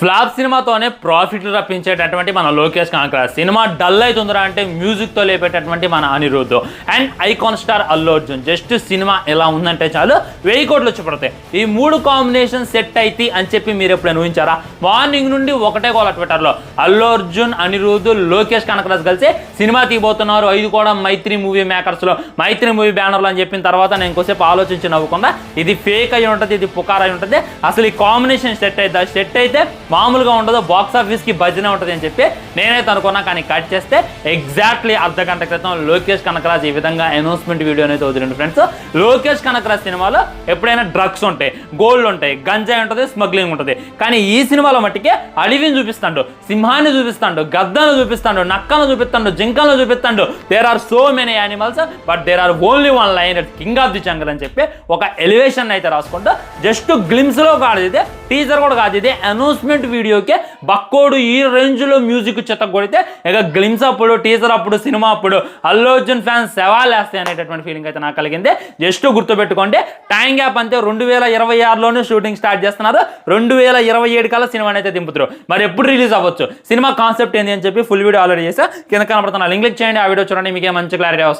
Flop సినిమాతోనే ప్రాఫిట్లు రప్పించేటటువంటి మన Lokesh Kanagaraj cinema dull అవుతుందిరా అంటే మ్యూజిక్తో లేపేటటువంటి మన Anirudh and icon star Allu Arjun. Just cinema ఎలా ఉందంటే చాలు 1000 కోట్లు వచ్చి పడతాయి. ఈ మూడు కాంబినేషన్ సెట్ అయితే అని చెప్పి మీరు ఎప్పుడైనా ఊహించారా? మార్నింగ్ నుండి ఒకటే గోల ట్విట్టర్లో అల్లు అర్జున్, అనిరుద్ధ్, లోకేష్ కనకరాజ్ కలిసి సినిమా తీయబోతున్నారు. 5 కూడా మైత్రి మూవీ మేకర్స్లో, మైత్రి మూవీ బ్యానర్లో అని చెప్పిన తర్వాత నేను కొంచెంసేపు ఆలోచించి నవ్వకుండా ఇది ఫేక్ అయి ఉంటుంది, ఇది పుకార్ అయి ఉంటుంది, అసలు ఈ కాంబినేషన్ సెట్ అయితే మామూలుగా ఉండదు, బాక్స్ ఆఫీస్కి భజన ఉంటుంది అని చెప్పి నేనైతే అనుకున్నా. కానీ కట్ చేస్తే ఎగ్జాక్ట్లీ అర్ధగంట క్రితం లోకేష్ కనకరాజ్ ఈ విధంగా అనౌన్స్మెంట్ వీడియోని అయితే వదిలిండు. ఫ్రెండ్స్, లోకేష్ కనకరాజ్ సినిమాలో ఎప్పుడైనా డ్రగ్స్ ఉంటాయి, గోల్డ్ ఉంటాయి, గంజాయి ఉంటుంది, స్మగ్లింగ్ ఉంటుంది. కానీ ఈ సినిమాలో మట్టికే అడవిని చూపిస్తాడు, సింహాన్ని చూపిస్తాడు, గద్దను చూపిస్తాడు, నక్కను చూపిస్తాడు, జింకలను చూపిస్తాడు. There are so many animals but there are only one lion king of the jungle అని చెప్పి ఒక ఎలివేషన్ అయితే రాసుకుంటూ జస్ట్ గ్లిమ్స్లో కాదు, ఇది టీజర్ కూడా కాదు, ఇది అనౌన్స్మెంట్ వీడియోకే బక్కోడు ఈ రేంజ్ లో మ్యూజిక్ చెత్త కొడితే ఇక గ్లిమ్స్ అప్పుడు, టీజర్ అప్పుడు, సినిమా అప్పుడు అల్లు అర్జున్ ఫ్యాన్స్ సవాలేస్తాయి అనేటటువంటి ఫీలింగ్ అయితే నాకు కలిగింది. జస్ట్ గుర్తుపెట్టుకోండి, టైం గ్యాప్ అంతే. 2026లోనే షూటింగ్ స్టార్ట్ చేస్తున్నారు, 2027 కల్లా సినిమాని అయితే దింపుతారు. మరి ఎప్పుడు రిలీజ్ అవ్వచ్చు, సినిమా కాన్సెప్ట్ ఏంటి అని చెప్పి ఫుల్ వీడియో ఆల్రెడీ చేసా, కింద కనబడుతున్న లింక్ క్లిక్ చేయండి, ఆ వీడియో చూడండి, మీకే మంచి క్లారిటీ వస్తుంది.